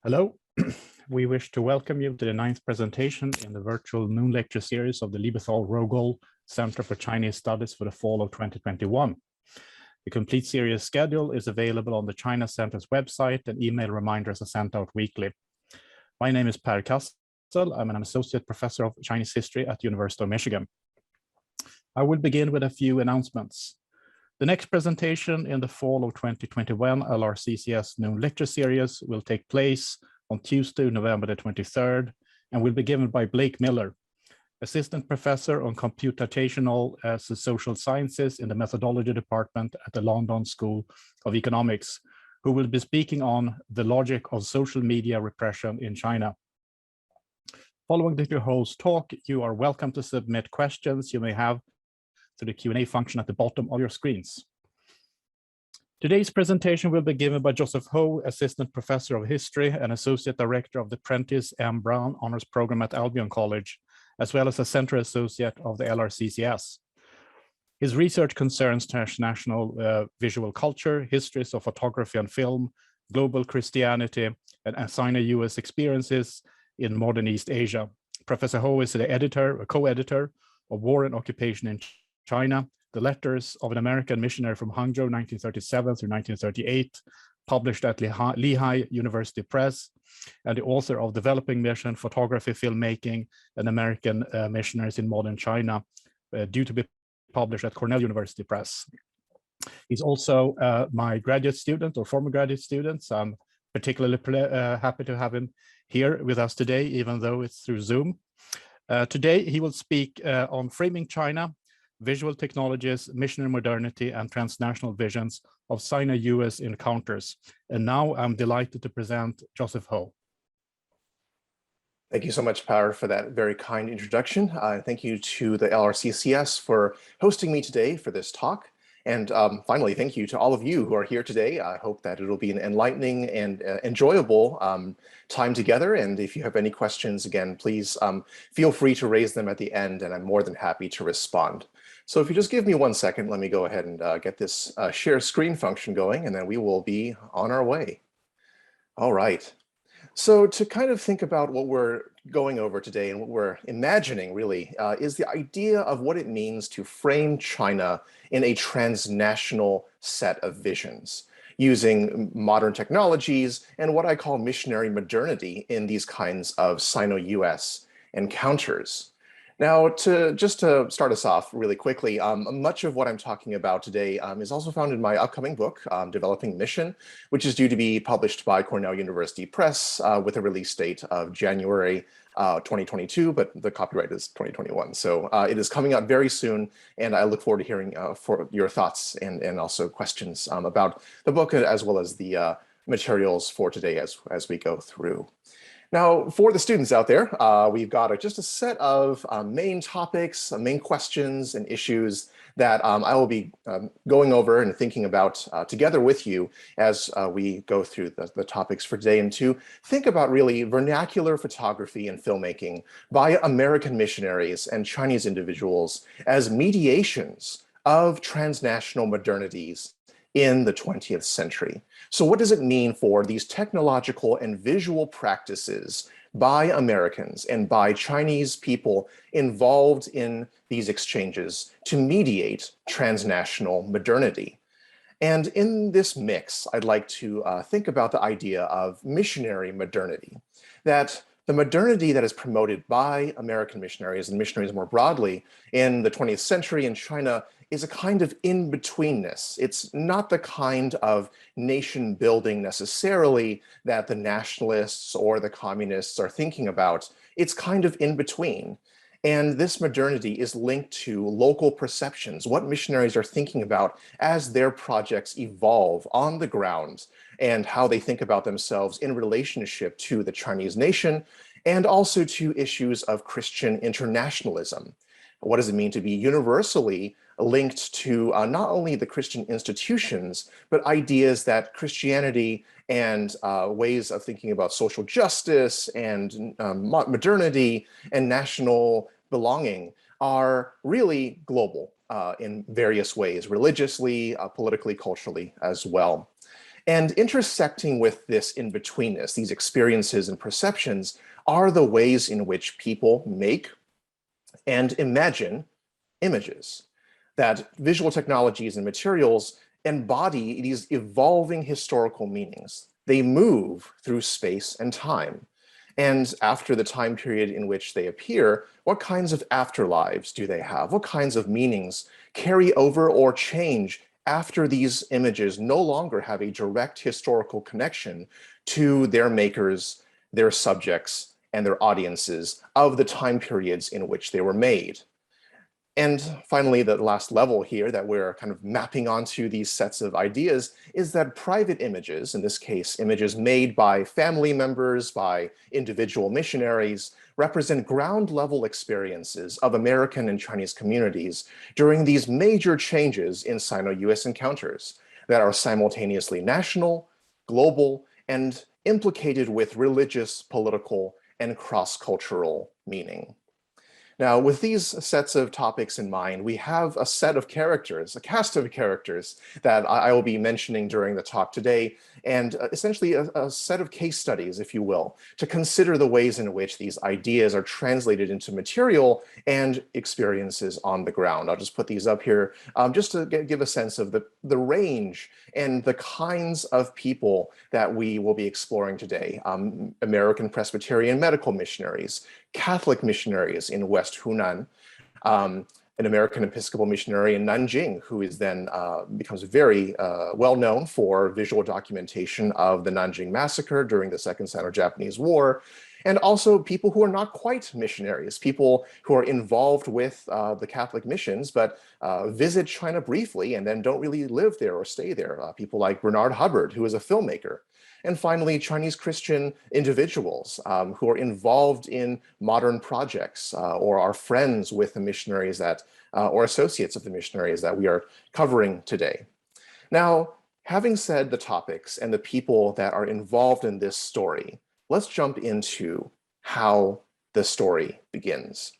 Hello, we wish to welcome you to the 9th presentation in the virtual noon lecture series of the Lieberthal-Rogel Center for Chinese Studies for the fall of 2021. The complete series schedule is available on the China Center's website, and email reminders are sent out weekly. My name is Per Kassel. I'm an associate professor of Chinese history at the University of Michigan. I will begin with a few announcements. The next presentation in the fall of 2021 LRCCS noon lecture series will take place on Tuesday, November the 23rd, and will be given by Blake Miller, assistant professor on computational social sciences in the methodology department at the London School of Economics, who will be speaking on the logic of social media repression in China. Following the host's talk, you are welcome to submit questions you may have to the Q&A function at the bottom of your screens. Today's presentation will be given by Joseph Ho, Assistant Professor of History and Associate Director of the Prentice M. Brown Honors Program at Albion College, as well as a Center Associate of the LRCCS. His research concerns transnational visual culture, histories of photography and film, global Christianity, and Sino-US experiences in modern East Asia. Professor Ho is the editor, a co-editor of War and Occupation in China, the Letters of an American Missionary from Hangzhou, 1937 through 1938, published at Lehigh University Press, and the author of Developing Mission, Photography, Filmmaking, and American Missionaries in Modern China, due to be published at Cornell University Press. He's also my graduate student or former graduate student, so I'm particularly happy to have him here with us today, even though it's through Zoom. Today, he will speak on framing China, visual technologies, missionary modernity, and transnational visions of Sino-US encounters. And now I'm delighted to present Joseph Ho. Thank you so much, Per, for that very kind introduction. Thank you to the LRCCS for hosting me today for this talk. And finally, thank you to all of you who are here today. I hope that it'll be an enlightening and enjoyable time together. And if you have any questions, again, please feel free to raise them at the end, and I'm more than happy to respond. So if you just give me 1 second, let me go ahead and get this share screen function going, and then we will be on our way. All right. So to kind of think about what we're going over today and what we're imagining really is the idea of what it means to frame China in a transnational set of visions using modern technologies and what I call missionary modernity in these kinds of Sino-US encounters. Now, just to start us off really quickly, much of what I'm talking about today is also found in my upcoming book, Developing Mission, which is due to be published by Cornell University Press with a release date of January 2022, but the copyright is 2021. So it is coming out very soon, and I look forward to hearing for your thoughts and also questions about the book, as well as the materials for today as we go through. Now, for the students out there, we've got just a set of main topics, main questions and issues that I will be going over and thinking about together with you as we go through the topics for today, and to think about really vernacular photography and filmmaking by American missionaries and Chinese individuals as mediations of transnational modernities in the 20th century. So what does it mean for these technological and visual practices by Americans and by Chinese people involved in these exchanges to mediate transnational modernity? And in this mix, I'd like to think about the idea of missionary modernity, that the modernity that is promoted by American missionaries and missionaries more broadly in the 20th century in China is a kind of in-betweenness. It's not the kind of nation building necessarily that the nationalists or the communists are thinking about. It's kind of in between. And this modernity is linked to local perceptions, what missionaries are thinking about as their projects evolve on the ground, and how they think about themselves in relationship to the Chinese nation, and also to issues of Christian internationalism. What does it mean to be universally linked to not only the Christian institutions, but ideas that Christianity and ways of thinking about social justice and modernity and national belonging are really global in various ways, religiously, politically, culturally as well. And intersecting with this in-betweenness, these experiences and perceptions, are the ways in which people make and imagine images. That visual technologies and materials embody these evolving historical meanings. They move through space and time. And after the time period in which they appear, what kinds of afterlives do they have? What kinds of meanings carry over or change after these images no longer have a direct historical connection to their makers, their subjects, and their audiences of the time periods in which they were made? And finally, the last level here that we're kind of mapping onto these sets of ideas is that private images, in this case, images made by family members, by individual missionaries, represent ground level experiences of American and Chinese communities during these major changes in Sino-US encounters that are simultaneously national, global, and implicated with religious, political, and cross-cultural meaning. Now, with these sets of topics in mind, we have a set of characters, a cast of characters that I will be mentioning during the talk today, and essentially a set of case studies, if you will, to consider the ways in which these ideas are translated into material and experiences on the ground. I'll just put these up here just to give a sense of the range and the kinds of people that we will be exploring today. American Presbyterian medical missionaries, Catholic missionaries in West Hunan, an American Episcopal missionary in Nanjing, who is then becomes very well known for visual documentation of the Nanjing massacre during the Second Sino-Japanese War, and also people who are not quite missionaries, people who are involved with the Catholic missions, but visit China briefly and then don't really live there or stay there. People like Bernard Hubbard, who is a filmmaker. And finally, Chinese Christian individuals who are involved in modern projects or are friends with the missionaries that, or associates of the missionaries that we are covering today. Now, having said the topics and the people that are involved in this story, let's jump into how the story begins.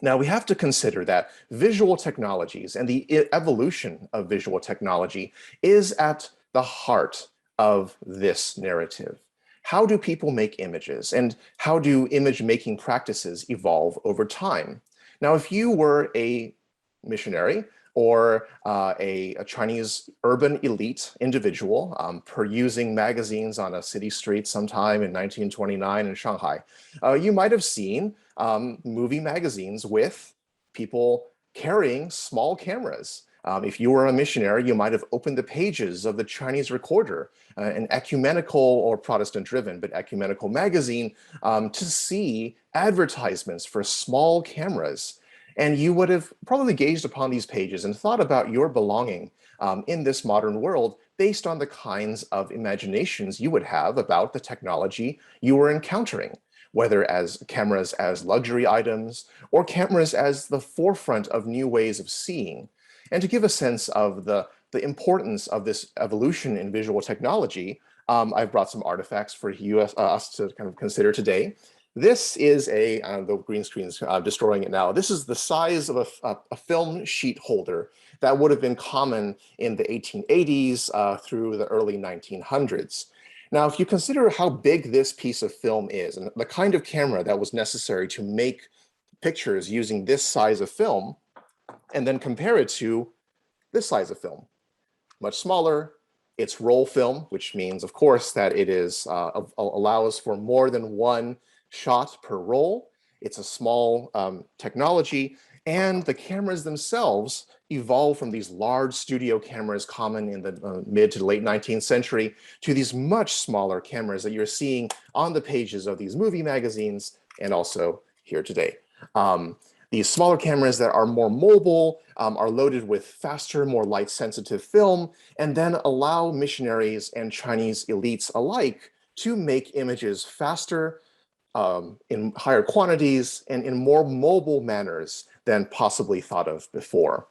Now, we have to consider that visual technologies and the evolution of visual technology is at the heart of this narrative. How do people make images, and how do image making practices evolve over time? Now, if you were a missionary or a Chinese urban elite individual perusing magazines on a city street sometime in 1929 in Shanghai, you might have seen movie magazines with people carrying small cameras. If you were a missionary, you might have opened the pages of the Chinese Recorder, an ecumenical or Protestant-driven, but ecumenical magazine, to see advertisements for small cameras. And you would have probably gazed upon these pages and thought about your belonging in this modern world based on the kinds of imaginations you would have about the technology you were encountering, whether as cameras as luxury items or cameras as the forefront of new ways of seeing. And to give a sense of the importance of this evolution in visual technology, I've brought some artifacts for us to kind of consider today. This is the green screen's destroying it now. This is the size of a film sheet holder that would have been common in the 1880s through the early 1900s. Now, if you consider how big this piece of film is and the kind of camera that was necessary to make pictures using this size of film, and then compare it to this size of film, much smaller. It's roll film, which means, of course, that it is allows for more than one shot per roll. It's a small technology, and the cameras themselves evolved from these large studio cameras common in the mid to late 19th century to these much smaller cameras that you're seeing on the pages of these movie magazines and also here today. These smaller cameras that are more mobile are loaded with faster, more light-sensitive film, and then allow missionaries and Chinese elites alike to make images faster, in higher quantities, and in more mobile manners than possibly thought of before.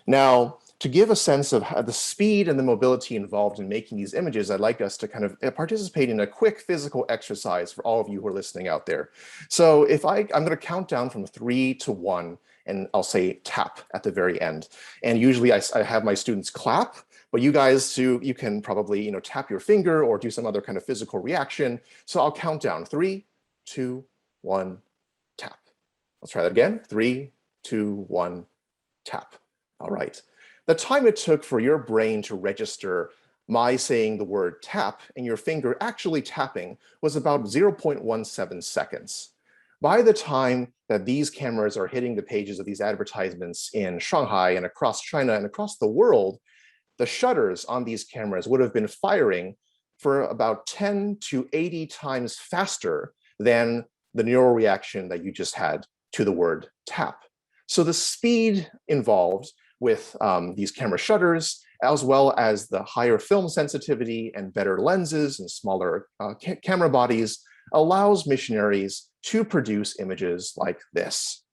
Now, to give a sense of how the speed and the mobility involved in making these images, I'd like us to kind of participate in a quick physical exercise for all of you who are listening out there. So if I'm going to count down from 3 to 1, and I'll say tap at the very end. And usually I have my students clap, but you guys too, you can probably tap your finger or do some other kind of physical reaction. So I'll count down 3, 2, 1, tap. Let's try that again. 3, 2, 1, tap. All right. The time it took for your brain to register my saying the word tap and your finger actually tapping was about 0.17 seconds. By the time that these cameras are hitting the pages of these advertisements in Shanghai and across China and across the world, the shutters on these cameras would have been firing for about 10 to 80 times faster than the neural reaction that you just had to the word tap. So the speed involved with these camera shutters, as well as the higher film sensitivity and better lenses and smaller camera bodies, allows missionaries to produce images like this.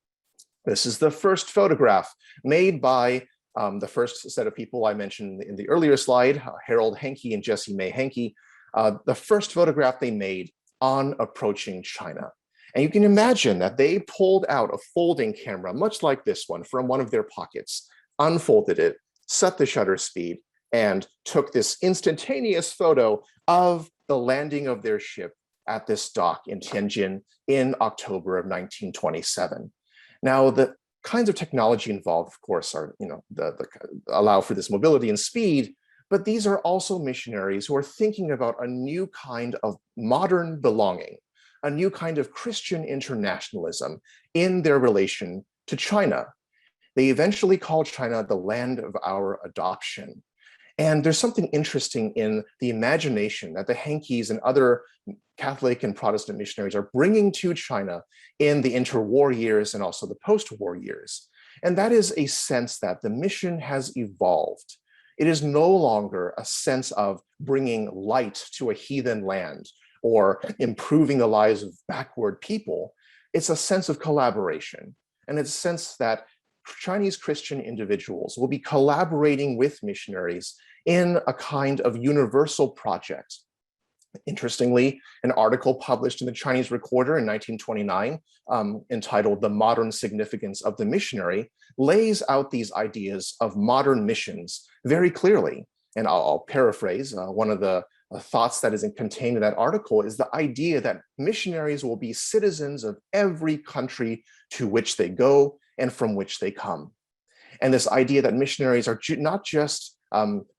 This is the first photograph made by the first set of people I mentioned in the earlier slide, Harold Henke and Jessie May Henke, the first photograph they made on approaching China. And you can imagine that they pulled out a folding camera, much like this one, from one of their pockets, unfolded it, set the shutter speed, and took this instantaneous photo of the landing of their ship at this dock in Tianjin in October of 1927. Now, the kinds of technology involved, of course, are allow for this mobility and speed, but these are also missionaries who are thinking about a new kind of modern belonging, a new kind of Christian internationalism in their relation to China. They eventually call China the land of our adoption. And there's something interesting in the imagination that the Henkes and other Catholic and Protestant missionaries are bringing to China in the interwar years and also the post-war years. And that is a sense that the mission has evolved. It is no longer a sense of bringing light to a heathen land or improving the lives of backward people. It's a sense of collaboration. And it's a sense that Chinese Christian individuals will be collaborating with missionaries in a kind of universal project. Interestingly, an article published in the Chinese Recorder in 1929, entitled "The Modern Significance of the Missionary," lays out these ideas of modern missions very clearly. And I'll paraphrase one of the thoughts that is contained in that article is the idea that missionaries will be citizens of every country to which they go and from which they come. And this idea that missionaries are not just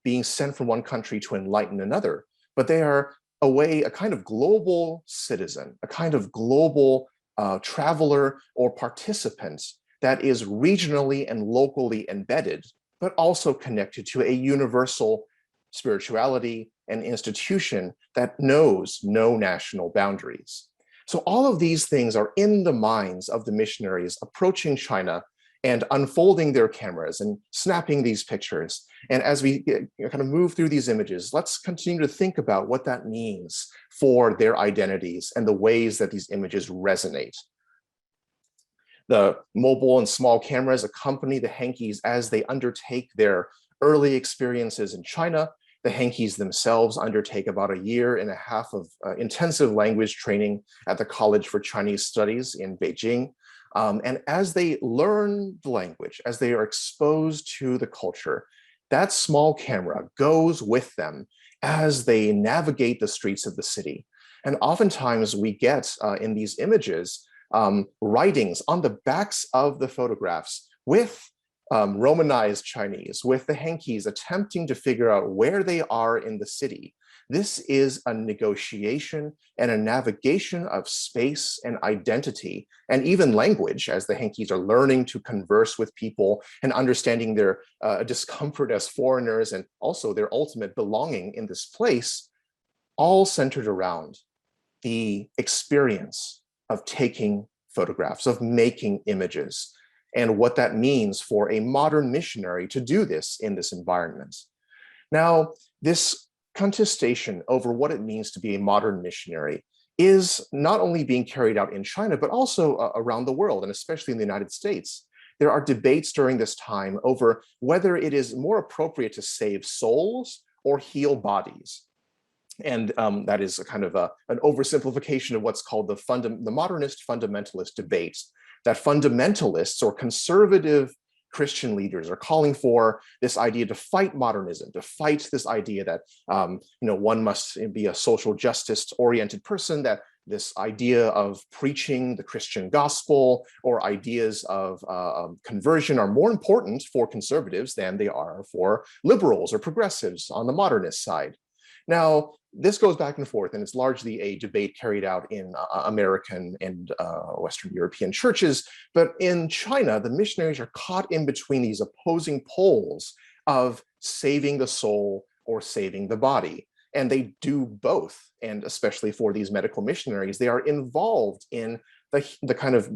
being sent from one country to enlighten another, but they are a kind of global citizen, a kind of global traveler or participant that is regionally and locally embedded, but also connected to a universal spirituality and institution that knows no national boundaries. So all of these things are in the minds of the missionaries approaching China and unfolding their cameras and snapping these pictures. And as we kind of move through these images, let's continue to think about what that means for their identities and the ways that these images resonate. The mobile and small cameras accompany the Henkes as they undertake their early experiences in China. The Henkes themselves undertake about 1.5 years of intensive language training at the College for Chinese Studies in Beijing. And as they learn the language, as they are exposed to the culture, that small camera goes with them as they navigate the streets of the city. And oftentimes we get in these images writings on the backs of the photographs with Romanized Chinese, with the Henkes attempting to figure out where they are in the city. This is a negotiation and a navigation of space and identity, and even language, as the Henkes are learning to converse with people and understanding their discomfort as foreigners and also their ultimate belonging in this place, all centered around the experience of taking photographs, of making images, and what that means for a modern missionary to do this in this environment. Now, this contestation over what it means to be a modern missionary is not only being carried out in China, but also around the world, and especially in the United States. there are debates during this time over whether it is more appropriate to save souls or heal bodies. And that is a kind of an oversimplification of what's called the modernist fundamentalist debate, that fundamentalists or conservative Christian leaders are calling for this idea to fight modernism, to fight this idea that one must be a social justice oriented person, that this idea of preaching the Christian gospel or ideas of conversion are more important for conservatives than they are for liberals or progressives on the modernist side. Now, this goes back and forth, and it's largely a debate carried out in American and Western European churches. But in China, the missionaries are caught in between these opposing poles of saving the soul or saving the body. And they do both. And especially for these medical missionaries, they are involved in the kind of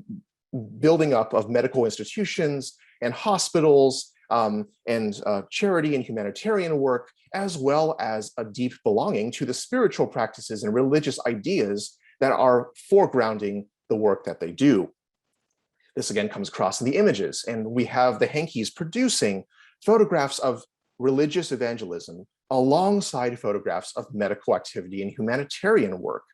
building up of medical institutions and hospitals and charity and humanitarian work, as well as a deep belonging to the spiritual practices and religious ideas that are foregrounding the work that they do. This again comes across in the images, and we have the hankies producing photographs of religious evangelism alongside photographs of medical activity and humanitarian work.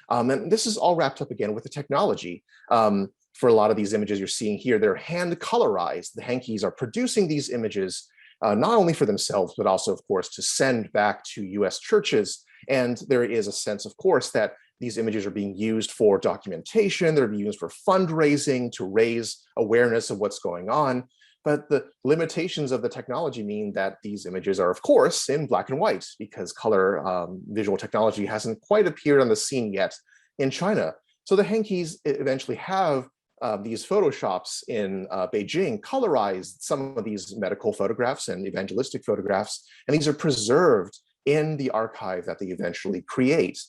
And this is all wrapped up again with the technology. For a lot of these images you're seeing here, they're hand colorized. The hankies are producing these images not only for themselves, but also, of course, to send back to US churches. And there is a sense, of course, that these images are being used for documentation, they're being used for fundraising, to raise awareness of what's going on. But the limitations of the technology mean that these images are, of course, in black and white, because color visual technology hasn't quite appeared on the scene yet in China. So the hankies eventually have these photoshops in Beijing colorized some of these medical photographs and evangelistic photographs, and these are preserved in the archive that they eventually create.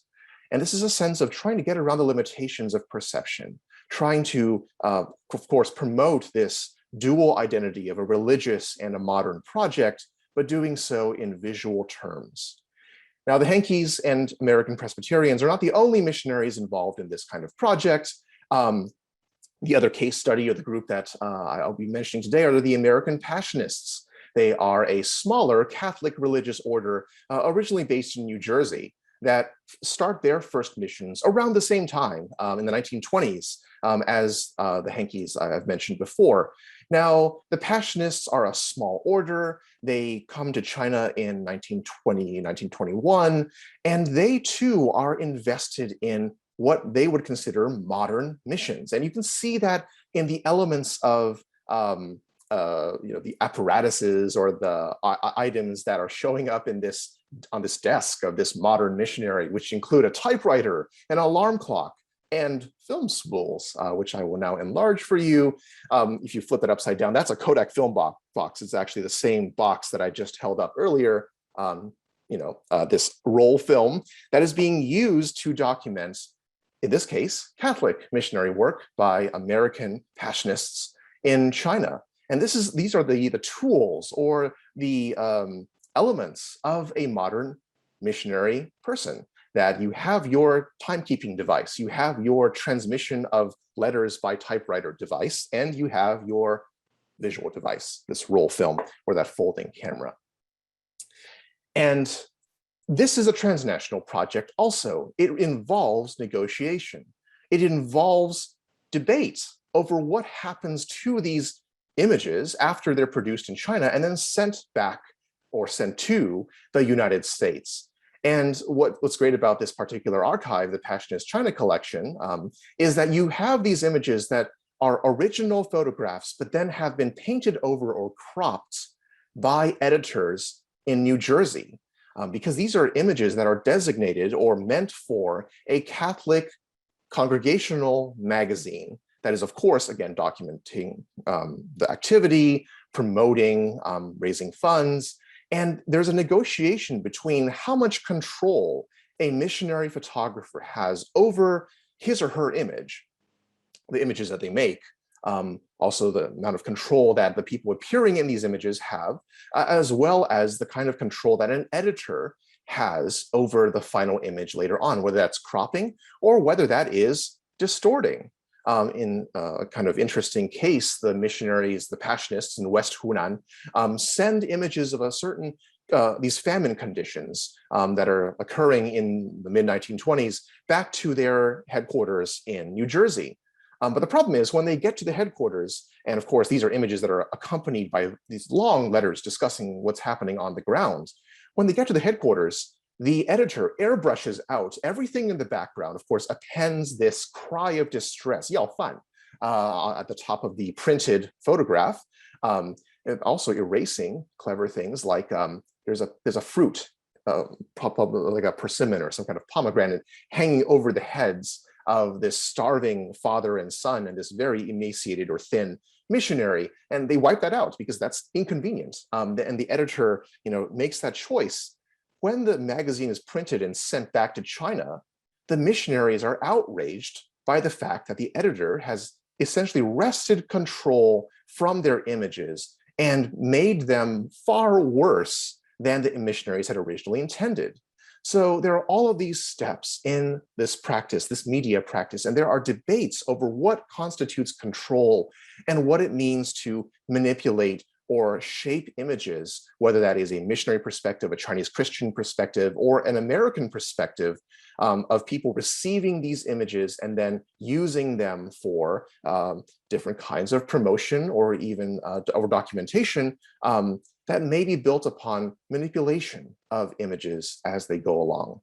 And this is a sense of trying to get around the limitations of perception, trying to, of course, promote this dual identity of a religious and a modern project, but doing so in visual terms. Now, the hankies and American Presbyterians are not the only missionaries involved in this kind of project. The other case study of the group that I'll be mentioning today are the American Passionists. They are a smaller Catholic religious order originally based in New Jersey that start their first missions around the same time in the 1920s as the hankies I've mentioned before. Now, the Passionists are a small order. They come to China in 1920, 1921, and they too are invested in what they would consider modern missions. And you can see that in the elements of the apparatuses or the items that are showing up in on this desk of this modern missionary, which include a typewriter, an alarm clock, and film spools, which I will now enlarge for you. If you flip it upside down, that's a Kodak film box. It's actually the same box that I just held up earlier. This roll film that is being used to document, in this case, Catholic missionary work by American Passionists in China. And these are the tools or the elements of a modern missionary person, that you have your timekeeping device, you have your transmission of letters by typewriter device, and you have your visual device, this roll film or that folding camera. And this is a transnational project also. It involves negotiation. It involves debate over what happens to these images after they're produced in China and then sent back or sent to the United States. And what's great about this particular archive, the Passionist China collection, is that you have these images that are original photographs, but then have been painted over or cropped by editors in New Jersey. Because these are images that are designated or meant for a Catholic congregational magazine that is, of course, again, documenting the activity, promoting, raising funds. And there's a negotiation between how much control a missionary photographer has over his or her image, the images that they make, also the amount of control that the people appearing in these images have, as well as the kind of control that an editor has over the final image later on, whether that's cropping or whether that is distorting. in a kind of interesting case, the missionaries, the Passionists in West Hunan, send images of a certain these famine conditions that are occurring in the mid-1920s back to their headquarters in New Jersey. But the problem is when they get to the headquarters, and of course, these are images that are accompanied by these long letters discussing what's happening on the ground. When they get to the headquarters, the editor airbrushes out everything in the background, of course, appends this cry of distress, yao fan, at the top of the printed photograph, and also erasing clever things like there's a fruit, probably like a persimmon or some kind of pomegranate hanging over the heads of this starving father and son and this very emaciated or thin missionary, and they wipe that out because that's inconvenient. And the editor, makes that choice. When the magazine is printed and sent back to China, the missionaries are outraged by the fact that the editor has essentially wrested control from their images and made them far worse than the missionaries had originally intended. So there are all of these steps in this practice, this media practice, and there are debates over what constitutes control and what it means to manipulate or shape images, whether that is a missionary perspective, a Chinese Christian perspective, or an American perspective of people receiving these images and then using them for different kinds of promotion or even or documentation that may be built upon manipulation of images as they go along.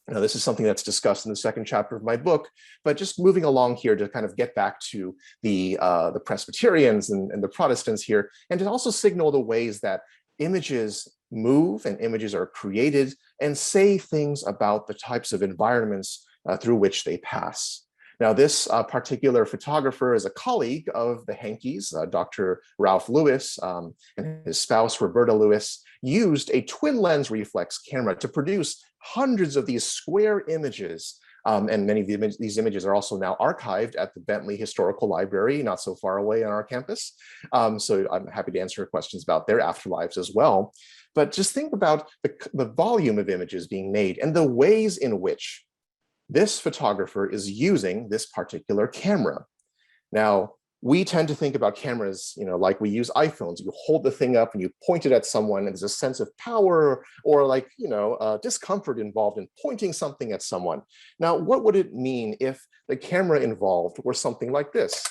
Now, this is something that's discussed in the second chapter of my book, but just moving along here to kind of get back to the Presbyterians and the Protestants here, and to also signal the ways that images move and images are created and say things about the types of environments through which they pass. Now, this particular photographer is a colleague of the Hankeys, Dr. Ralph Lewis and his spouse, Roberta Lewis, used a twin lens reflex camera to produce hundreds of these square images. And many of these images are also now archived at the Bentley Historical Library, not so far away on our campus. So I'm happy to answer questions about their afterlives as well. But just think about the volume of images being made and the ways in which this photographer is using this particular camera. Now, we tend to think about cameras, like we use iPhones. You hold the thing up and you point it at someone, and there's a sense of power or like, discomfort involved in pointing something at someone. Now, what would it mean if the camera involved were something like this?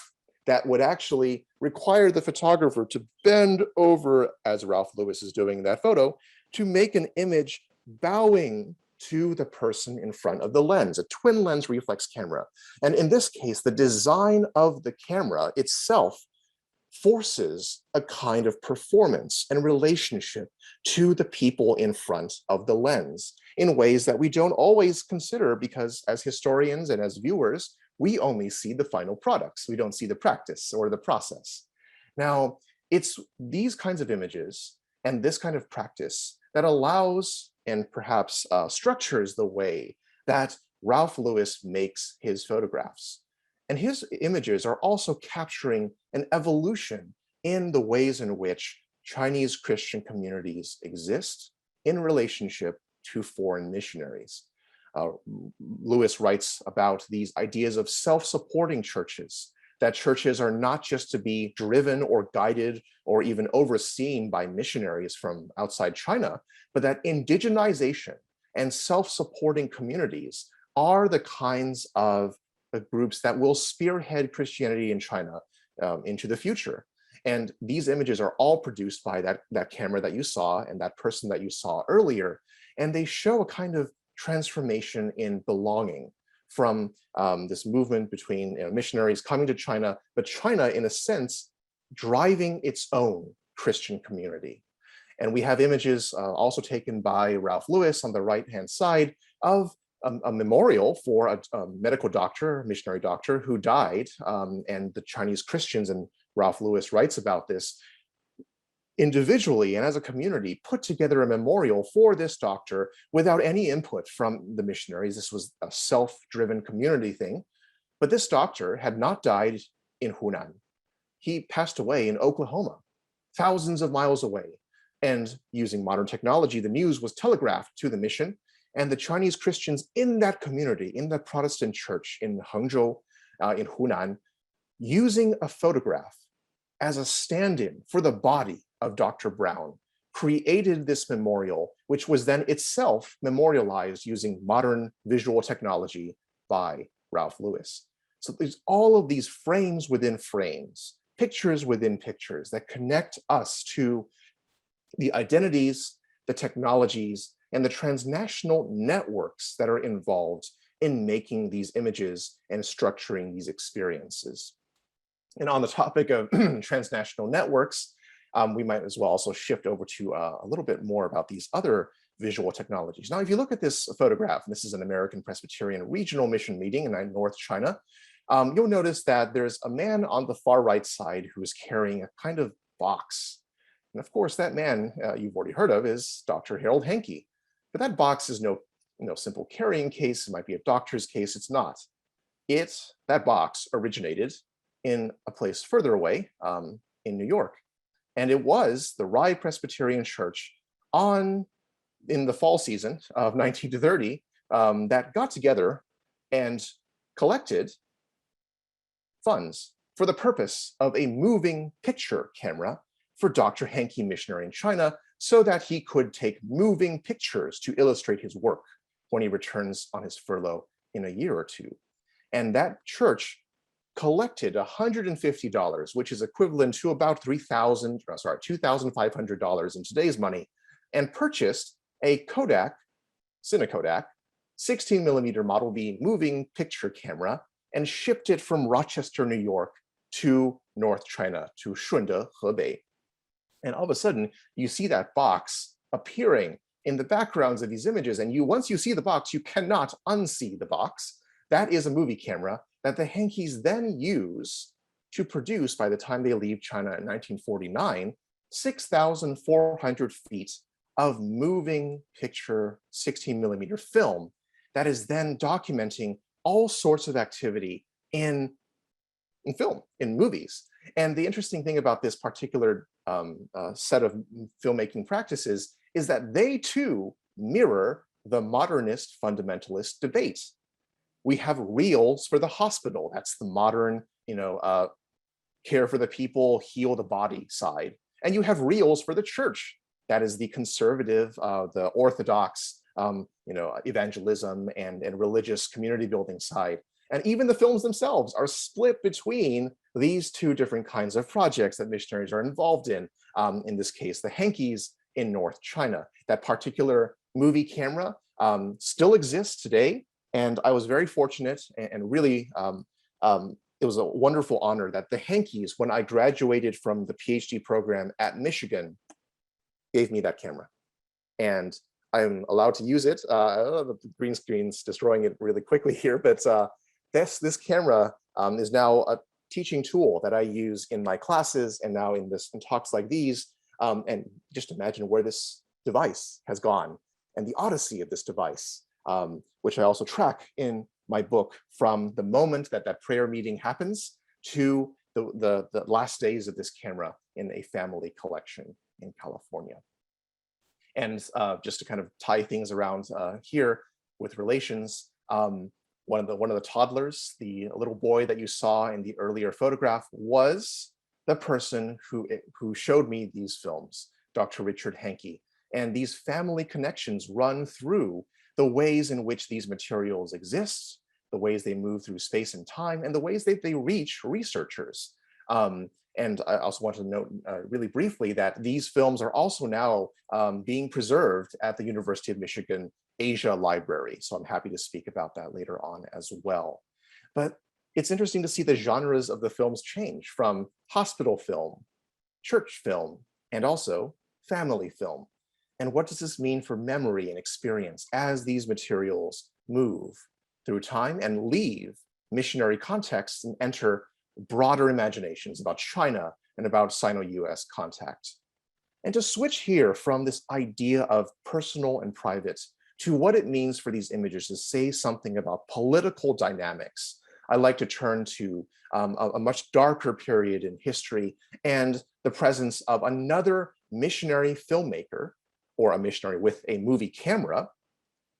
That would actually require the photographer to bend over, as Ralph Lewis is doing in that photo, to make an image bowing to the person in front of the lens, a twin lens reflex camera. And in this case, the design of the camera itself forces a kind of performance and relationship to the people in front of the lens in ways that we don't always consider, because as historians and as viewers, we only see the final products. We don't see the practice or the process. Now, it's these kinds of images and this kind of practice that allows and perhaps structures the way that Ralph Lewis makes his photographs. And his images are also capturing an evolution in the ways in which Chinese Christian communities exist in relationship to foreign missionaries. Lewis writes about these ideas of self-supporting churches, that churches are not just to be driven or guided or even overseen by missionaries from outside China, but that indigenization and self-supporting communities are the kinds of groups that will spearhead Christianity in China into the future. And these images are all produced by that camera that you saw and that person that you saw earlier. And they show a kind of transformation in belonging from this movement between missionaries coming to China, but China, in a sense, driving its own Christian community. And we have images also taken by Ralph Lewis on the right-hand side of a memorial for a medical doctor, missionary doctor, who died, and the Chinese Christians, and Ralph Lewis writes about this, individually and as a community put together a memorial for this doctor without any input from the missionaries. This was a self-driven community thing. But this doctor had not died in Hunan. He passed away in Oklahoma, thousands of miles away. And using modern technology, the news was telegraphed to the mission, and the Chinese Christians in that community, in the Protestant church in Hangzhou, in Hunan, using a photograph as a stand-in for the body of Dr. Brown, created this memorial, which was then itself memorialized using modern visual technology by Ralph Lewis. So there's all of these frames within frames, pictures within pictures that connect us to the identities, the technologies, and the transnational networks that are involved in making these images and structuring these experiences. And on the topic of transnational networks, we might as well also shift over to a little bit more about these other visual technologies. Now, if you look at this photograph, and this is an American Presbyterian regional mission meeting in North China, you'll notice that there's a man on the far right side who is carrying a kind of box. And of course, that man you've already heard of is Dr. Harold Henke. But that box is no simple carrying case. It might be a doctor's case. It's not. That box originated in a place further away in New York. And it was the Rye Presbyterian Church in the fall season of 1930 that got together and collected funds for the purpose of a moving picture camera for Dr. Henke, missionary in China, so that he could take moving pictures to illustrate his work when he returns on his furlough in a year or two. And that church collected $150, which is equivalent to about $2,500 in today's money, and purchased a Kodak, Sino-Kodak, 16mm Model B moving picture camera, and shipped it from Rochester, New York to North China, to Shunde, Hebei. And all of a sudden, you see that box appearing in the backgrounds of these images. And once you see the box, you cannot unsee the box. That is a movie camera that the Henkes then use to produce, by the time they leave China in 1949, 6,400 feet of moving picture 16mm film that is then documenting all sorts of activity in film, in movies. And the interesting thing about this particular set of filmmaking practices is that they too mirror the modernist fundamentalist debate. We have reels for the hospital. That's the modern, care for the people, heal the body side. And you have reels for the church. That is the conservative, the orthodox, evangelism and religious community building side. And even the films themselves are split between these two different kinds of projects that missionaries are involved in this case, the Henkes in North China. That particular movie camera still exists today. And I was very fortunate and really, it was a wonderful honor that the Henkes, when I graduated from the PhD program at Michigan, gave me that camera. And I'm allowed to use it. The green screen's destroying it really quickly here, but this camera is now a teaching tool that I use in my classes and now in talks like these. And just imagine where this device has gone and the odyssey of this device, which I also track in my book from the moment that prayer meeting happens to the last days of this camera in a family collection in California. And just to kind of tie things around here with relations, one of the toddlers, the little boy that you saw in the earlier photograph, was the person who showed me these films, Dr. Richard Henke. And these family connections run through the ways in which these materials exist, the ways they move through space and time, and the ways that they reach researchers. And I also want to note really briefly that these films are also now being preserved at the University of Michigan Asia Library. So I'm happy to speak about that later on as well. But it's interesting to see the genres of the films change from hospital film, church film, and also family film. And what does this mean for memory and experience as these materials move through time and leave missionary contexts and enter broader imaginations about China and about Sino-US contact? And to switch here from this idea of personal and private to what it means for these images to say something about political dynamics, I like to turn to a much darker period in history and the presence of another missionary filmmaker, or a missionary with a movie camera,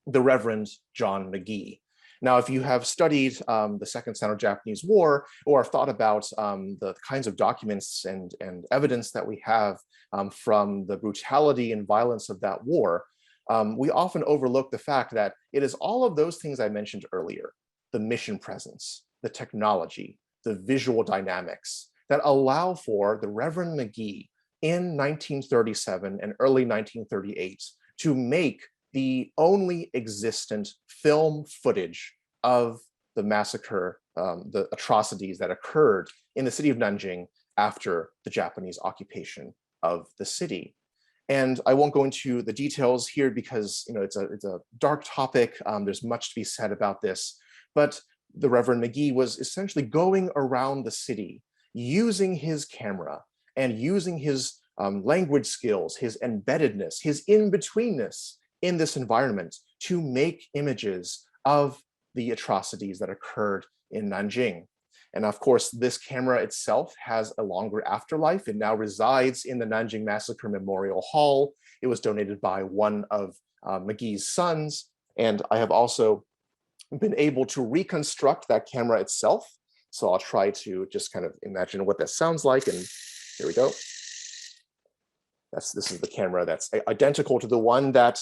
the Reverend John McGee. Now, if you have studied the Second Sino-Japanese War or thought about the kinds of documents and evidence that we have from the brutality and violence of that war, we often overlook the fact that it is all of those things I mentioned earlier, the mission presence, the technology, the visual dynamics that allow for the Reverend McGee in 1937 and early 1938 to make the only existent film footage of the massacre, the atrocities that occurred in the city of Nanjing after the Japanese occupation of the city. And I won't go into the details here because it's a dark topic. There's much to be said about this, but the Reverend McGee was essentially going around the city using his camera and using his language skills, his embeddedness, his in-betweenness in this environment to make images of the atrocities that occurred in Nanjing. And of course, this camera itself has a longer afterlife. It now resides in the Nanjing Massacre Memorial Hall. It was donated by one of McGee's sons. And I have also been able to reconstruct that camera itself. So I'll try to just kind of imagine what that sounds like. And here we go. This is the camera that's identical to the one that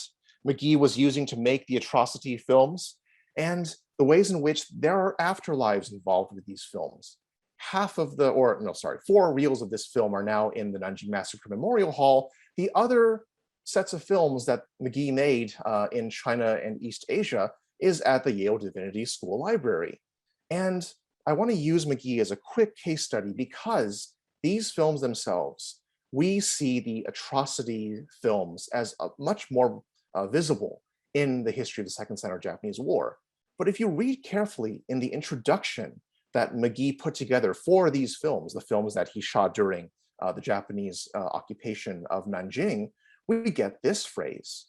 McGee was using to make the atrocity films, and the ways in which there are afterlives involved with these films. 4 reels of this film are now in the Nanjing Massacre Memorial Hall. The other sets of films that McGee made in China and East Asia is at the Yale Divinity School Library. And I want to use McGee as a quick case study because these films themselves, we see the atrocity films as much more visible in the history of the Second Sino-Japanese War. But if you read carefully in the introduction that McGee put together for these films, the films that he shot during the Japanese occupation of Nanjing, we get this phrase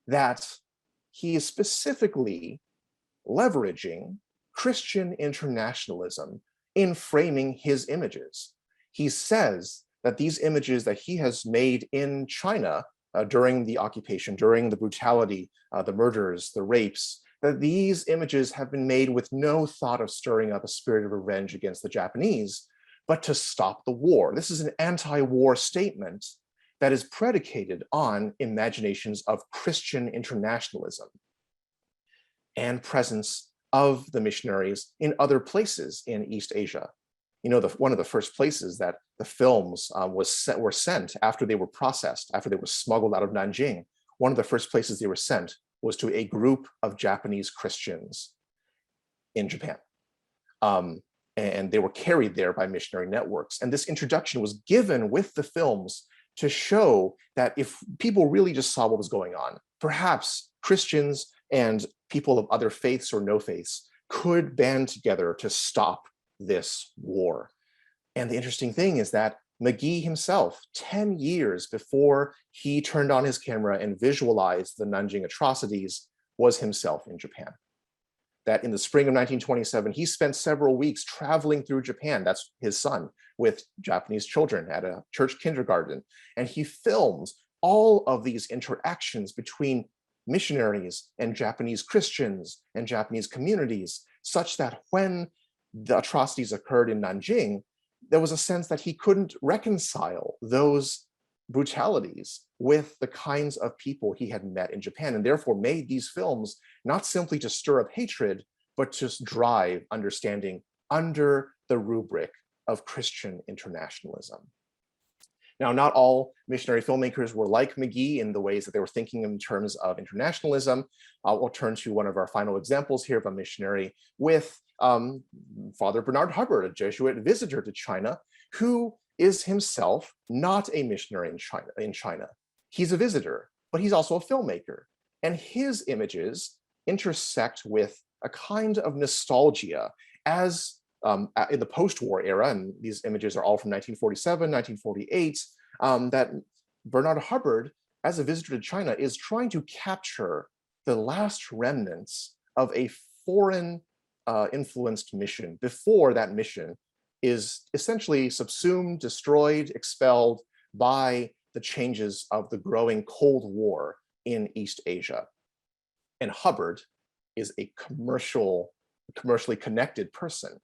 that he is specifically leveraging Christian internationalism in framing his images. He says that these images that he has made in China during the occupation, during the brutality, the murders, the rapes, that these images have been made with no thought of stirring up a spirit of revenge against the Japanese, but to stop the war. This is an anti-war statement that is predicated on imaginations of Christian internationalism and presence of the missionaries in other places in East Asia. One of the first places that the films were sent after they were processed, after they were smuggled out of Nanjing, one of the first places they were sent was to a group of Japanese Christians in Japan. And they were carried there by missionary networks. And this introduction was given with the films to show that if people really just saw what was going on, perhaps Christians and people of other faiths or no faiths could band together to stop this war. And the interesting thing is that McGee himself, 10 years before he turned on his camera and visualized the Nanjing atrocities, was himself in Japan. That in the spring of 1927, he spent several weeks traveling through Japan, that's his son, with Japanese children at a church kindergarten. And he filmed all of these interactions between missionaries and Japanese Christians and Japanese communities, such that when the atrocities occurred in Nanjing, there was a sense that he couldn't reconcile those brutalities with the kinds of people he had met in Japan, and therefore made these films not simply to stir up hatred, but to drive understanding under the rubric of Christian internationalism. Now, not all missionary filmmakers were like McGee in the ways that they were thinking in terms of internationalism. We'll turn to one of our final examples here of a missionary with Father Bernard Hubbard, a Jesuit visitor to China, who is himself not a missionary in China. He's a visitor, but he's also a filmmaker. And his images intersect with a kind of nostalgia as in the post-war era, and these images are all from 1947, 1948, that Bernard Hubbard, as a visitor to China, is trying to capture the last remnants of a foreign influenced mission before that mission is essentially subsumed, destroyed, expelled by the changes of the growing Cold War in East Asia. And Hubbard is a commercial commercially connected person.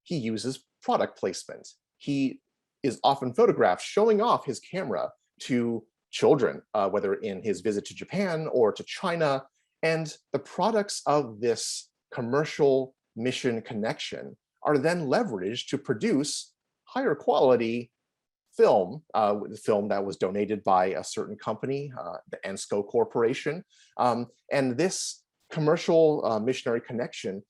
He uses product placement. He is often photographed showing off his camera to children, whether in his visit to Japan or to China. And the products of this commercial mission connection are then leveraged to produce higher quality film, film that was donated by a certain company, the ENSCO Corporation. And this commercial missionary connection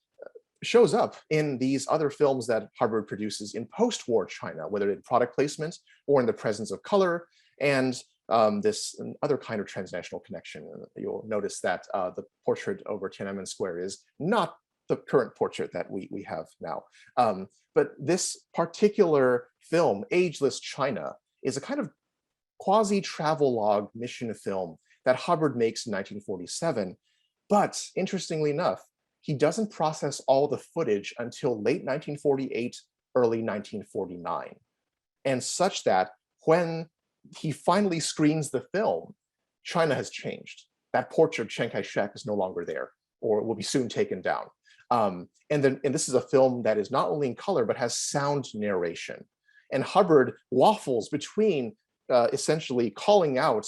shows up in these other films that Hubbard produces in post-war China, whether in product placement or in the presence of color, and this other kind of transnational connection. You'll notice that the portrait over Tiananmen Square is not the current portrait that we have now. But this particular film, Ageless China, is a kind of quasi-travelogue mission film that Hubbard makes in 1947. But interestingly enough, he doesn't process all the footage until late 1948, early 1949. And such that when he finally screens the film, China has changed. That portrait of Chiang Kai-shek is no longer there, or will be soon taken down. And this is a film that is not only in color, but has sound narration. And Hubbard waffles between essentially calling out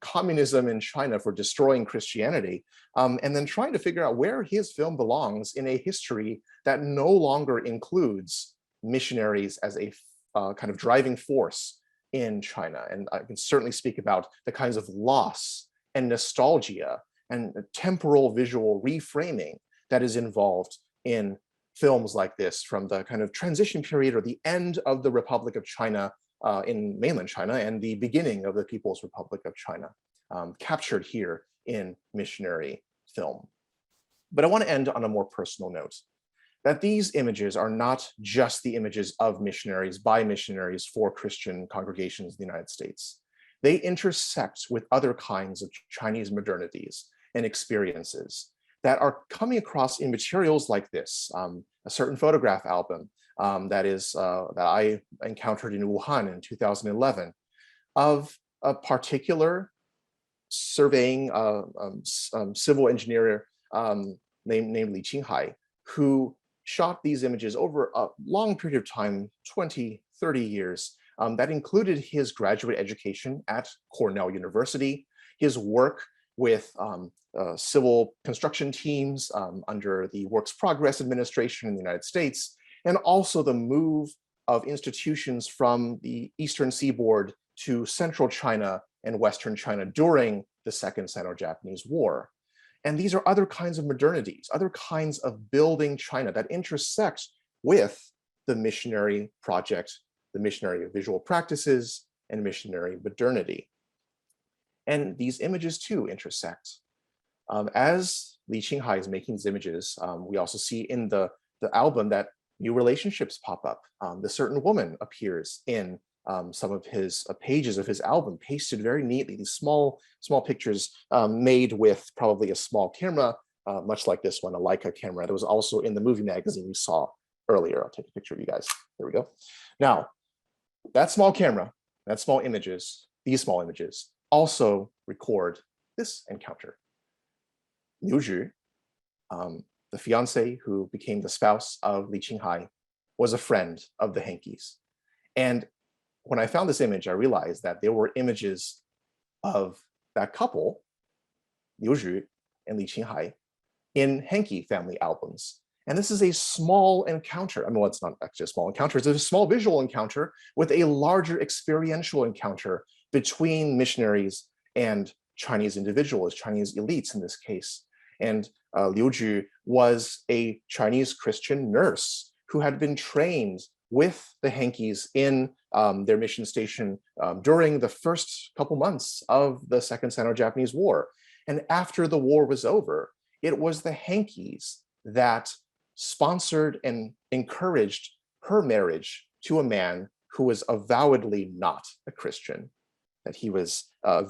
communism in China for destroying Christianity, and then trying to figure out where his film belongs in a history that no longer includes missionaries as a kind of driving force in China. And I can certainly speak about the kinds of loss and nostalgia and temporal visual reframing that is involved in films like this from the kind of transition period or the end of the Republic of China in mainland China and the beginning of the People's Republic of China, captured here in missionary film. But I want to end on a more personal note, that these images are not just the images of missionaries by missionaries for Christian congregations in the United States. They intersect with other kinds of Chinese modernities and experiences that are coming across in materials like this, a certain photograph album that I encountered in Wuhan in 2011 of a particular surveying civil engineer named Li Qinghai, who shot these images over a long period of time, 20, 30 years, that included his graduate education at Cornell University, his work with civil construction teams under the Works Progress Administration in the United States, and also the move of institutions from the Eastern Seaboard to Central China and Western China during the Second Sino-Japanese War. And these are other kinds of modernities, other kinds of building China that intersect with the missionary project, the missionary visual practices, and missionary modernity. And these images too intersect. As Li Qinghai is making these images, we also see in the album that new relationships pop up. The certain woman appears in some of his pages of his album, pasted very neatly, these small pictures made with probably a small camera, much like this one, a Leica camera that was also in the movie magazine you saw earlier. I'll take a picture of you guys. There we go. Now, that small camera, that small images, these small images also record this encounter. Liu Zhi, the fiance who became the spouse of Li Qinghai, was a friend of the hankies. And when I found this image, I realized that there were images of that couple, Liu Zhi and Li Qinghai, in hanky family albums. And this is a small encounter. I mean, well, it's not actually a small encounter, it's a small visual encounter with a larger experiential encounter between missionaries and Chinese individuals, Chinese elites in this case. And Liu Zhi was a Chinese Christian nurse who had been trained with the hankies in their mission station during the first couple months of the Second Sino-Japanese War. And after the war was over, it was the hankies that sponsored and encouraged her marriage to a man who was avowedly not a Christian. That he was a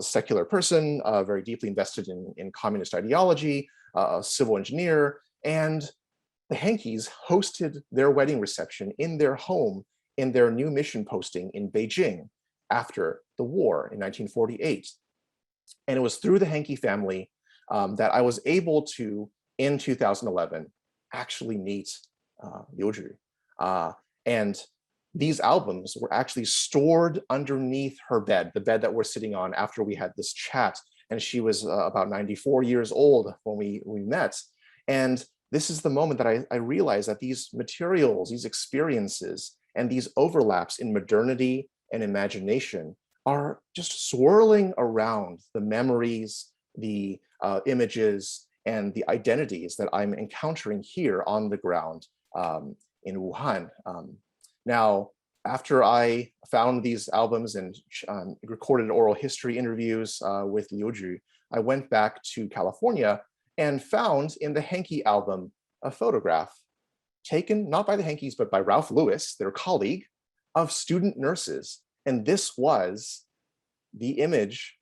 secular person, very deeply invested in communist ideology, a civil engineer, and the hankies hosted their wedding reception in their home in their new mission posting in Beijing after the war in 1948. And it was through the hanky family that I was able to, in 2011, actually meet Liu Zhi. And these albums were actually stored underneath her bed, the bed that we're sitting on after we had this chat. And she was about 94 years old when we met. And this is the moment that I realized that these materials, these experiences, and these overlaps in modernity and imagination are just swirling around the memories, the images, and the identities that I'm encountering here on the ground in Wuhan. Now, after I found these albums and recorded oral history interviews with Liu Zhi, I went back to California and found in the Henke album a photograph taken not by the Henkes, but by Ralph Lewis, their colleague, of student nurses. And this was the image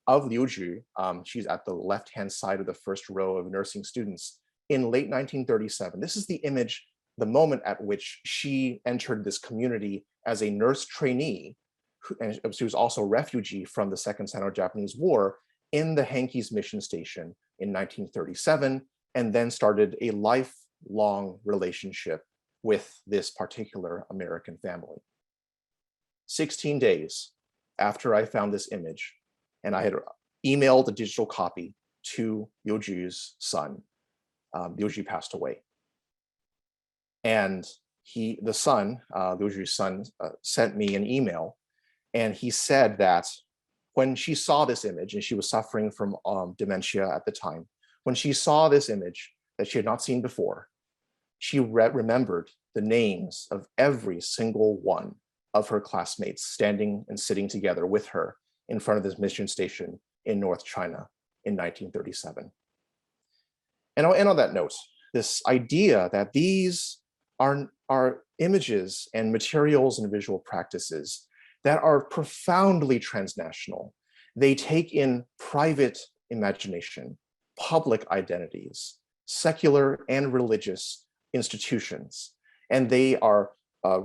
of Liu Zhi. She's at the left-hand side of the first row of nursing students in late 1937. This is the image, the moment at which she entered this community as a nurse trainee, and she was also a refugee from the Second Sino-Japanese War in the Henkes mission station in 1937, and then started a lifelong relationship with this particular American family. 16 days after I found this image, and I had emailed a digital copy to Liu Zhi's son, Liu Zhi passed away. And the son, Liu Zhi's son, sent me an email, and he said that when she saw this image, and she was suffering from dementia at the time, when she saw this image that she had not seen before, she remembered the names of every single one of her classmates standing and sitting together with her in front of this mission station in North China in 1937. And I'll end on that note, this idea that these are images and materials and visual practices that are profoundly transnational. They take in private imagination, public identities, secular and religious institutions, and they are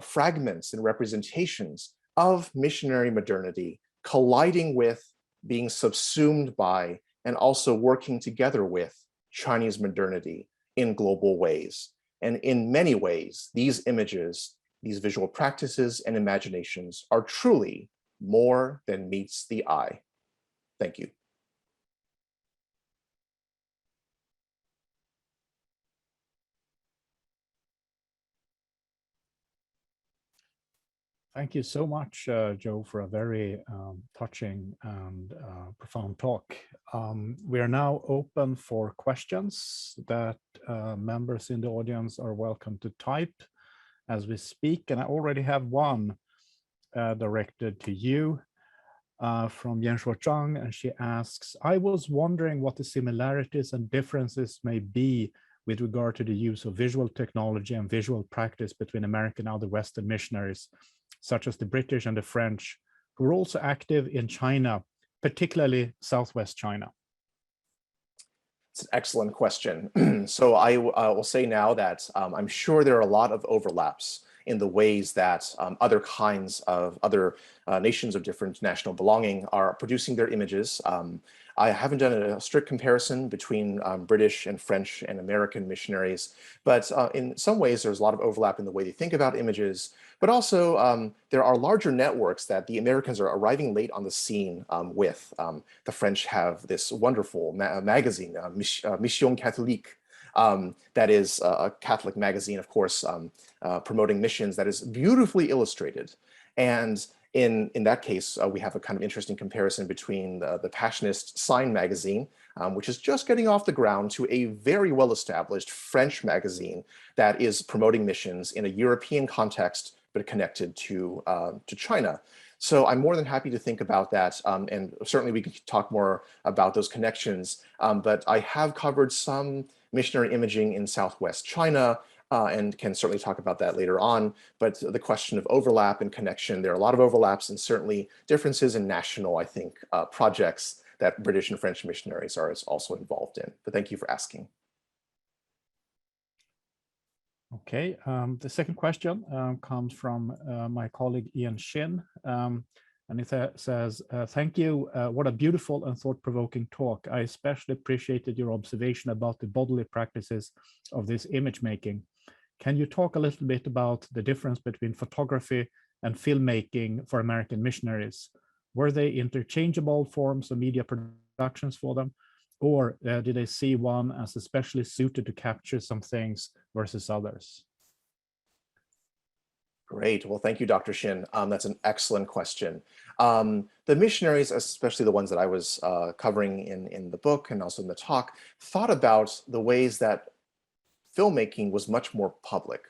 fragments and representations of missionary modernity colliding with, being subsumed by, and also working together with Chinese modernity in global ways. And in many ways, these images, these visual practices and imaginations are truly more than meets the eye. Thank you. Thank you so much, Joe, for a very touching and profound talk. We are now open for questions that members in the audience are welcome to type as we speak. And I already have one directed to you from Yanshuo Zhang, and she asks, I was wondering what the similarities and differences may be with regard to the use of visual technology and visual practice between American and other Western missionaries, such as the British and the French, who are also active in China, particularly Southwest China. It's an excellent question. So I will say now that I'm sure there are a lot of overlaps in the ways that other kinds of other nations of different national belonging are producing their images. I haven't done a strict comparison between British and French and American missionaries, but in some ways there's a lot of overlap in the way they think about images, but also there are larger networks that the Americans are arriving late on the scene with. The French have this wonderful magazine, Mission Catholique, that is a Catholic magazine, of course, promoting missions that is beautifully illustrated. And in that case, we have a kind of interesting comparison between the Passionist Sign magazine, which is just getting off the ground, to a very well-established French magazine that is promoting missions in a European context, but connected to China. So I'm more than happy to think about that, and certainly we could talk more about those connections. But I have covered some missionary imaging in Southwest China, and can certainly talk about that later on. But the question of overlap and connection, there are a lot of overlaps and certainly differences in national, I think, projects that British and French missionaries are also involved in. But thank you for asking. Okay, the second question comes from my colleague Ian Shin, and And he says, thank you. What a beautiful and thought-provoking talk. I especially appreciated your observation about the bodily practices of this image making. Can you talk a little bit about the difference between photography and filmmaking for American missionaries? Were they interchangeable forms of media productions for them? Or did they see one as especially suited to capture some things versus others? Great. Well, thank you, Dr. Shin. That's an excellent question. The missionaries, especially the ones that I was covering in the book and also in the talk, thought about the ways that filmmaking was much more public.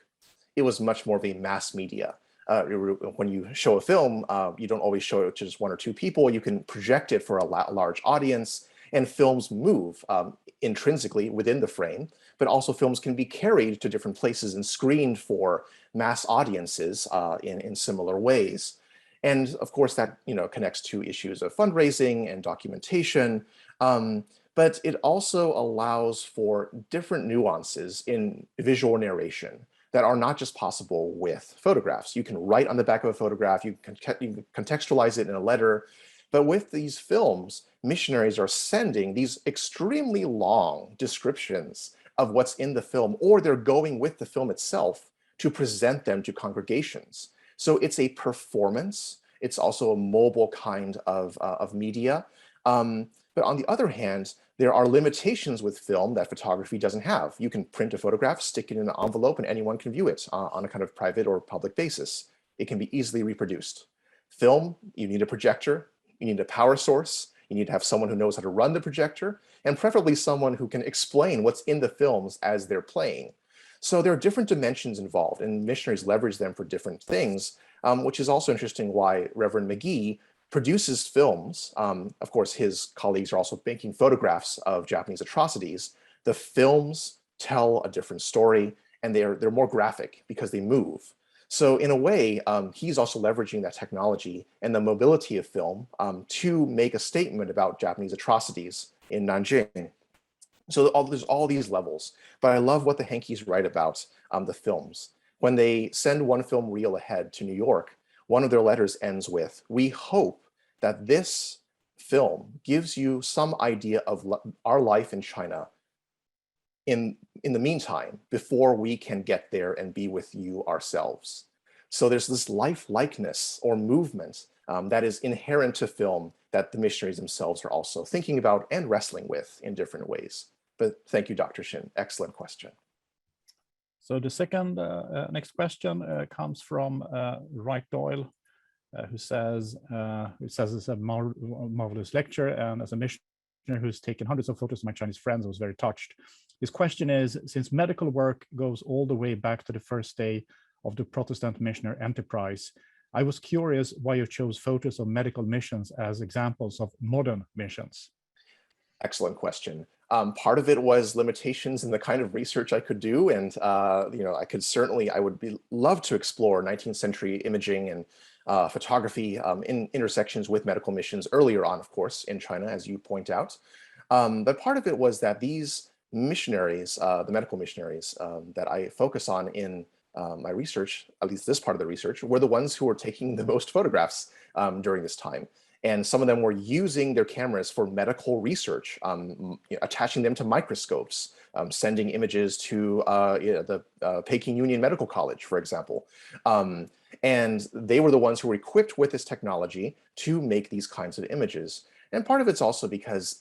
It was much more of a mass media. When you show a film, you don't always show it to just one or two people. You can project it for a large audience, and films move intrinsically within the frame, but also films can be carried to different places and screened for mass audiences in similar ways. And of course, that connects to issues of fundraising and documentation. But it also allows for different nuances in visual narration that are not just possible with photographs. You can write on the back of a photograph, you can contextualize it in a letter, but with these films, missionaries are sending these extremely long descriptions of what's in the film, or they're going with the film itself to present them to congregations. So it's a performance. It's also a mobile kind of media. But on the other hand, there are limitations with film that photography doesn't have. You can print a photograph, stick it in an envelope, and anyone can view it on a kind of private or public basis. It can be easily reproduced. Film, you need a projector, you need a power source, you need to have someone who knows how to run the projector, and preferably someone who can explain what's in the films as they're playing. So there are different dimensions involved, and missionaries leverage them for different things, which is also interesting why Reverend McGee produces films. Of course, his colleagues are also making photographs of Japanese atrocities. The films tell a different story, and they're more graphic because they move. So in a way, he's also leveraging that technology and the mobility of film to make a statement about Japanese atrocities in Nanjing. So there's all these levels, but I love what the Hankies write about the films. When they send one film reel ahead to New York, one of their letters ends with, "We hope that this film gives you some idea of our life in China in the meantime, before we can get there and be with you ourselves." So there's this life-likeness or movement that is inherent to film that the missionaries themselves are also thinking about and wrestling with in different ways. But thank you, Dr. Shin. Excellent question. So the second, next question comes from Wright Doyle, who says it's a marvelous lecture, and as a missionary who's taken hundreds of photos of my Chinese friends, I was very touched. His question is, since medical work goes all the way back to the first day of the Protestant missionary enterprise, I was curious why you chose photos of medical missions as examples of modern missions. Excellent question. Part of it was limitations in the kind of research I could do, and I would love to explore 19th century imaging and photography in intersections with medical missions earlier on, of course, in China, as you point out. But part of it was that these missionaries, the medical missionaries that I focus on in my research, at least this part of the research, were the ones who were taking the most photographs during this time. And some of them were using their cameras for medical research, attaching them to microscopes, sending images to the Peking Union Medical College, for example. And they were the ones who were equipped with this technology to make these kinds of images. And part of it's also because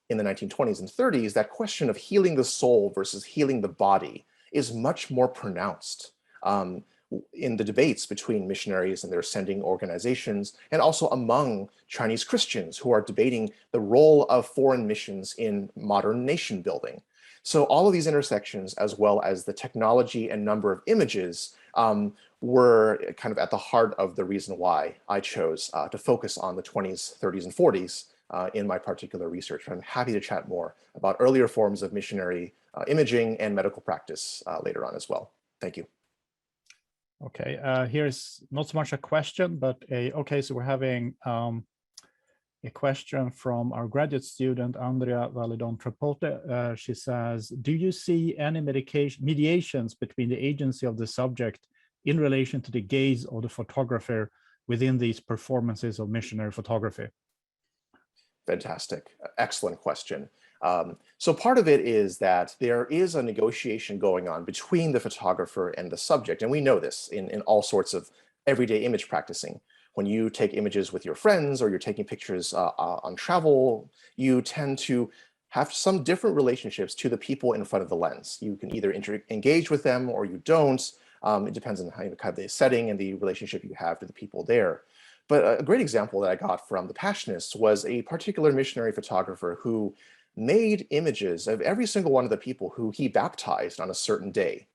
in the 1920s and 30s, that question of healing the soul versus healing the body is much more pronounced in the debates between missionaries and their sending organizations, and also among Chinese Christians who are debating the role of foreign missions in modern nation building. So all of these intersections, as well as the technology and number of images, were kind of at the heart of the reason why I chose to focus on the 20s, 30s, and 40s in my particular research. I'm happy to chat more about earlier forms of missionary imaging and medical practice later on as well. Thank you. Okay, here's not so much a question, but so we're having a question from our graduate student, Andrea Valedon-Trapote. She says, do you see any mediations between the agency of the subject in relation to the gaze of the photographer within these performances of missionary photography? Fantastic. Excellent question. So part of it is that there is a negotiation going on between the photographer and the subject. And we know this in all sorts of everyday image practicing. When you take images with your friends or you're taking pictures on travel, you tend to have some different relationships to the people in front of the lens. You can either engage with them or you don't. It depends on how kind of the setting and the relationship you have to the people there. But a great example that I got from the Passionists was a particular missionary photographer who made images of every single one of the people who he baptized on a certain day.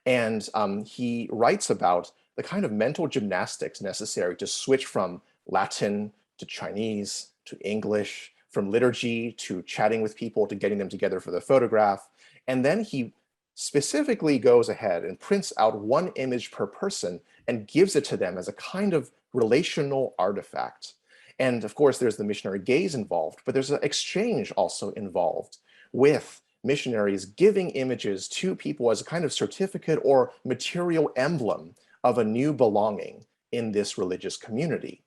And he writes about the kind of mental gymnastics necessary to switch from Latin to Chinese to English, from liturgy to chatting with people to getting them together for the photograph. And then he specifically goes ahead and prints out one image per person and gives it to them as a kind of relational artifact. And of course, there's the missionary gaze involved, but there's an exchange also involved with missionaries giving images to people as a kind of certificate or material emblem of a new belonging in this religious community.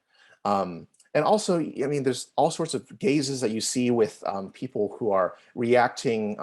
And also, I mean, there's all sorts of gazes that you see with people who are reacting,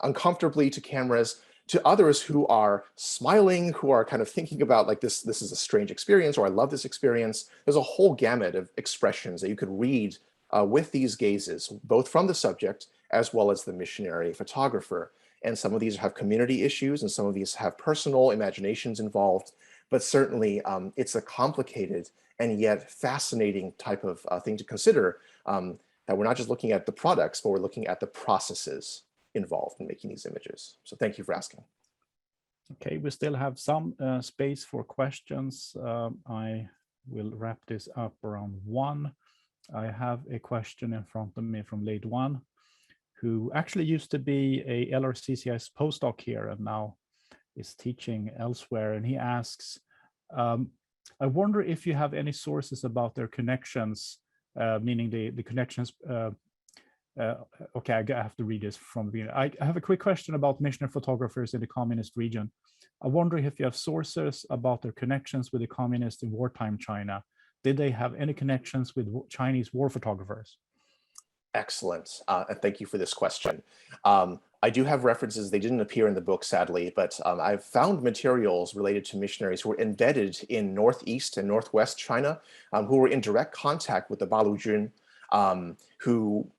uncomfortably to cameras, to others who are smiling, who are kind of thinking about like this is a strange experience, or I love this experience. There's a whole gamut of expressions that you could read with these gazes, both from the subject as well as the missionary photographer. And some of these have community issues and some of these have personal imaginations involved, but certainly it's a complicated and yet fascinating type of thing to consider, that we're not just looking at the products, but we're looking at the processes involved in making these images. So thank you for asking. Okay, we still have some space for questions. I will wrap this up around 1. I have a question in front of me from Late One, who actually used to be a LRCCS postdoc here and now is teaching elsewhere. And he asks, I wonder if you have any sources about their connections, meaning the connections. Okay, I have to read this from the beginning. I have a quick question about missionary photographers in the communist region. I wonder if you have sources about their connections with the communists in wartime China. Did they have any connections with Chinese war photographers? Excellent, and thank you for this question. I do have references. They didn't appear in the book, sadly, but I've found materials related to missionaries who were embedded in Northeast and Northwest China, who were in direct contact with the Balujun, who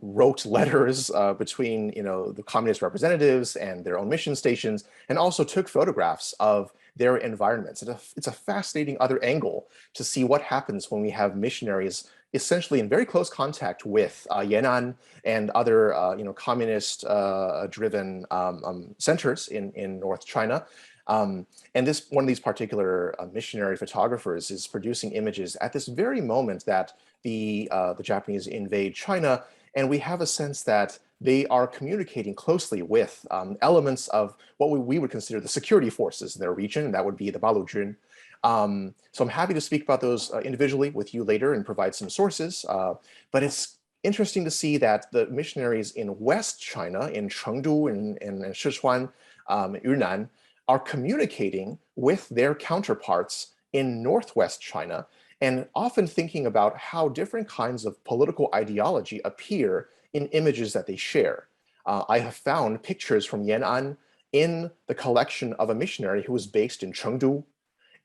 wrote letters between the communist representatives and their own mission stations, and also took photographs of their environments. It's a fascinating other angle to see what happens when we have missionaries essentially in very close contact with Yan'an and other communist driven centers in North China. And one of these particular missionary photographers is producing images at this very moment that the Japanese invade China, and we have a sense that they are communicating closely with elements of what we would consider the security forces in their region, and that would be the Balujun. So I'm happy to speak about those individually with you later and provide some sources, but it's interesting to see that the missionaries in West China, in Chengdu and Sichuan, Yunnan, are communicating with their counterparts in Northwest China, and often thinking about how different kinds of political ideology appear in images that they share. I have found pictures from Yan'an in the collection of a missionary who was based in Chengdu,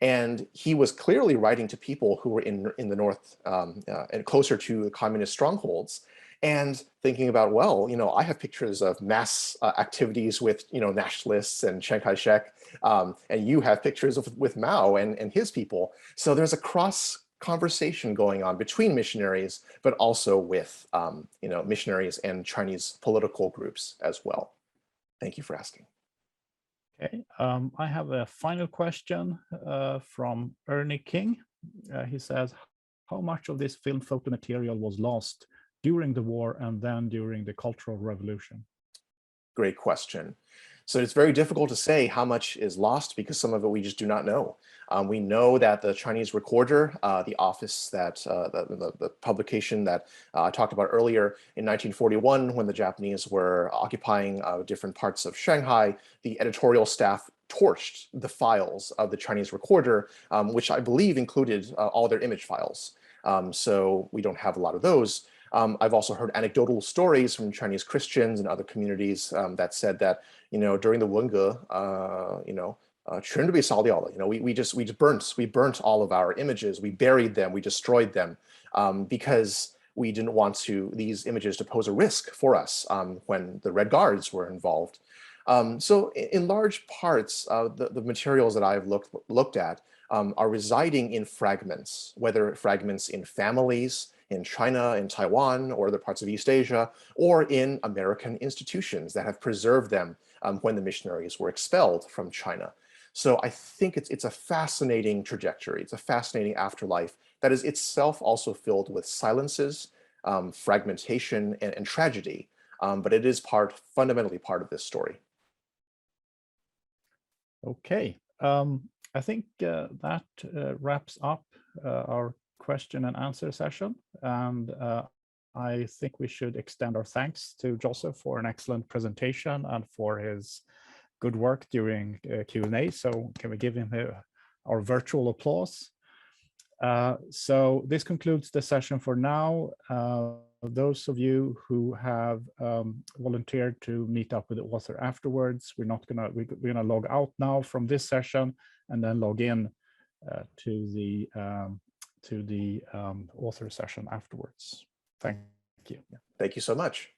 and he was clearly writing to people who were in the north and closer to the communist strongholds, and thinking about, well, I have pictures of mass activities with nationalists and Chiang Kai-shek, and you have pictures with Mao and his people. So there's a cross conversation going on between missionaries, but also with missionaries and Chinese political groups as well. Thank you for asking. Okay, I have a final question from Ernie King. He says, how much of this film photo material was lost during the war and then during the Cultural Revolution? Great question. So it's very difficult to say how much is lost because some of it we just do not know. We know that the Chinese Recorder, the office that, the publication that I talked about earlier in 1941, when the Japanese were occupying different parts of Shanghai, the editorial staff torched the files of the Chinese recorder, which I believe included all their image files. So we don't have a lot of those. I've also heard anecdotal stories from Chinese Christians and other communities that said that, during the Wenge, 全都被烧掉了. We burnt all of our images, we buried them, we destroyed them, because we didn't want these images to pose a risk for us when the Red Guards were involved. So in large parts, the materials that I've looked at are residing in fragments, whether fragments in families in China, in Taiwan, or other parts of East Asia, or in American institutions that have preserved them when the missionaries were expelled from China. So I think it's a fascinating trajectory. It's a fascinating afterlife that is itself also filled with silences, fragmentation, and tragedy. But it is fundamentally part of this story. Okay, I think that wraps up our question and answer session. And I think we should extend our thanks to Joseph for an excellent presentation and for his good work during Q&A. So can we give him our virtual applause? So this concludes the session for now. Those of you who have volunteered to meet up with the author afterwards, we're gonna log out now from this session and then log in to the author session afterwards. Thank you. Thank you so much.